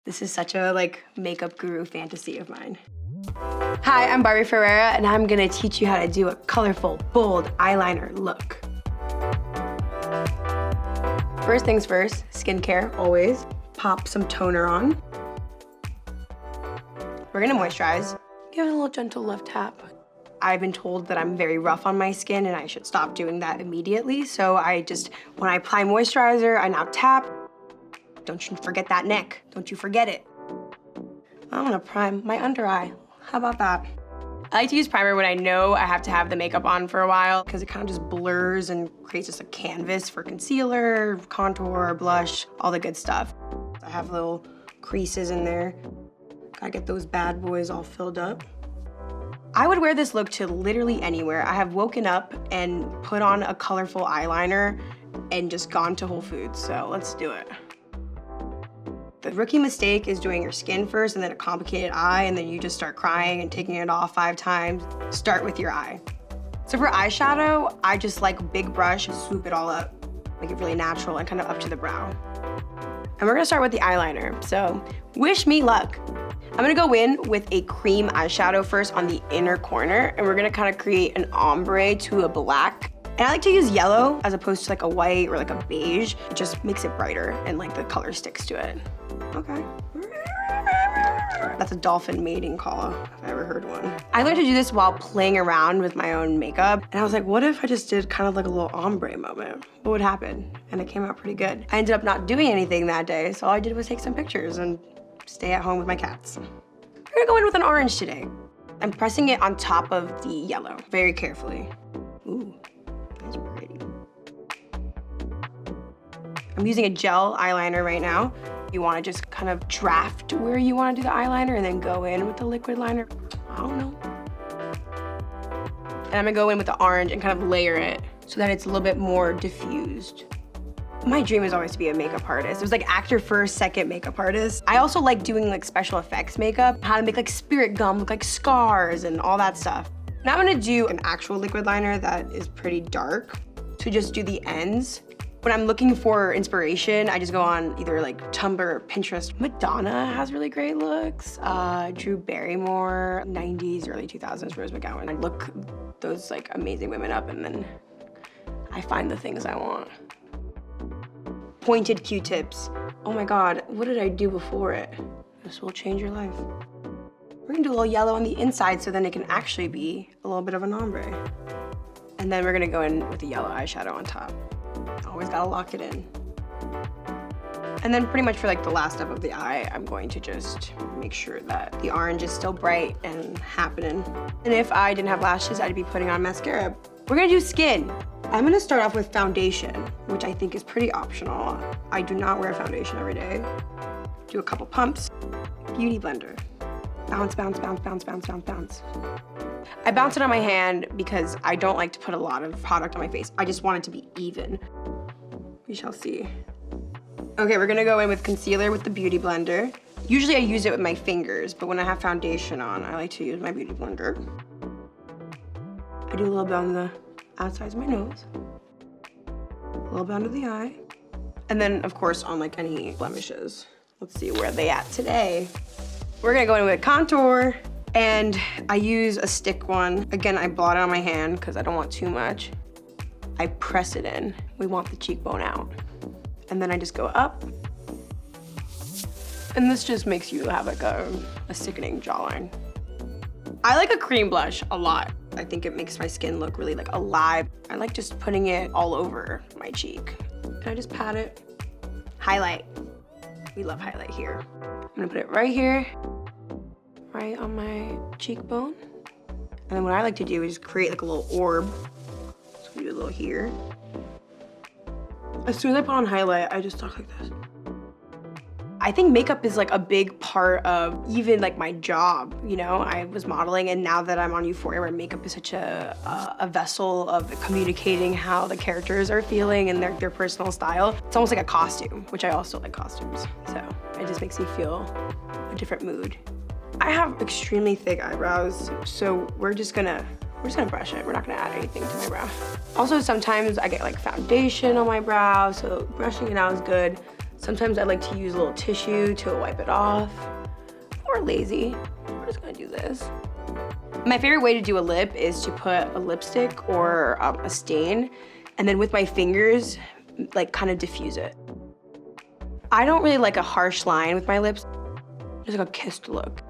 This is such a makeup guru fantasy of mine. Hi, I'm Barbie Ferreira, and I'm gonna teach you how to do a colorful, bold eyeliner look. First things first, skincare, always. Pop some toner on. We're gonna moisturize. Give it a little gentle left tap. I've been told that I'm very rough on my skin and I should stop doing that immediately. So when I apply moisturizer, I now tap. Don't you forget that neck. Don't you forget it. I'm gonna prime my under eye. How about that? I like to use primer when I know I have to have the makeup on for a while because it kind of just blurs and creates just a canvas for concealer, contour, blush, all the good stuff. I have little creases in there. Gotta get those bad boys all filled up. I would wear this look to literally anywhere. I have woken up and put on a colorful eyeliner and just gone to Whole Foods, so let's do it. The rookie mistake is doing your skin first and then a complicated eye, and then you just start crying and taking it off 5 times. Start with your eye. So for eyeshadow, I just like a big brush and swoop it all up, make it really natural and kind of up to the brow. And we're gonna start with the eyeliner, so wish me luck. I'm gonna go in with a cream eyeshadow first on the inner corner, and we're gonna kind of create an ombre to a black. And I like to use yellow as opposed to a white or a beige. It just makes it brighter and the color sticks to it. Okay. That's a dolphin mating call, if I ever heard one. I learned to do this while playing around with my own makeup. And I was like, what if I just did kind of a little ombre moment? What would happen? And it came out pretty good. I ended up not doing anything that day, so all I did was take some pictures and stay at home with my cats. We're gonna go in with an orange today. I'm pressing it on top of the yellow, very carefully. Ooh, that's pretty. I'm using a gel eyeliner right now. You wanna just kind of draft where you wanna do the eyeliner and then go in with the liquid liner. I don't know. And I'm gonna go in with the orange and kind of layer it so that it's a little bit more diffused. My dream is always to be a makeup artist. It was actor first, second makeup artist. I also like doing special effects makeup, how to make spirit gum look like scars and all that stuff. Now I'm gonna do an actual liquid liner that is pretty dark to just do the ends. When I'm looking for inspiration, I just go on either Tumblr or Pinterest. Madonna has really great looks. Drew Barrymore, 90s, early 2000s, Rose McGowan. I look those amazing women up and then I find the things I want. Pointed Q-tips. Oh my God, what did I do before it? This will change your life. We're gonna do a little yellow on the inside so then it can actually be a little bit of an ombre. And then we're gonna go in with the yellow eyeshadow on top. Always gotta lock it in. And then pretty much for the last step of the eye, I'm going to just make sure that the orange is still bright and happening. And if I didn't have lashes, I'd be putting on mascara. We're gonna do skin. I'm gonna start off with foundation, which I think is pretty optional. I do not wear foundation every day. Do a couple pumps. Beauty blender. Bounce, bounce, bounce, bounce, bounce, bounce, bounce. I bounce it on my hand because I don't like to put a lot of product on my face. I just want it to be even. We shall see. Okay, we're gonna go in with concealer with the beauty blender. Usually I use it with my fingers, but when I have foundation on, I like to use my beauty blender. I do a little bit on the outsides of my nose, a little bit under the eye, and then of course on any blemishes. Let's see, where are they at today? We're gonna go in with contour, and I use a stick one. Again, I blot it on my hand because I don't want too much. I press it in. We want the cheekbone out. And then I just go up. And this just makes you have a sickening jawline. I like a cream blush a lot. I think it makes my skin look really alive. I like just putting it all over my cheek. And I just pat it. Highlight. We love highlight here. I'm gonna put it right here, right on my cheekbone. And then what I like to do is create a little orb. So we do a little here. As soon as I put on highlight, I just talk like this. I think makeup is a big part of even my job, you know? I was modeling, and now that I'm on Euphoria where makeup is such a vessel of communicating how the characters are feeling and their personal style, it's almost like a costume, which I also like costumes. So it just makes me feel a different mood. I have extremely thick eyebrows, so we're just gonna brush it. We're not gonna add anything to my brow. Also, sometimes I get foundation on my brow, so brushing it out is good. Sometimes I like to use a little tissue to wipe it off, or lazy. We're just gonna do this. My favorite way to do a lip is to put a lipstick or a stain, and then with my fingers, like kind of diffuse it. I don't really like a harsh line with my lips, just like a kissed look.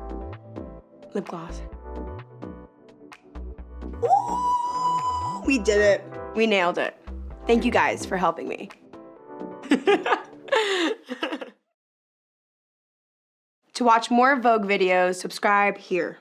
Lip gloss. Ooh, we did it. We nailed it. Thank you guys for helping me. To watch more Vogue videos, subscribe here.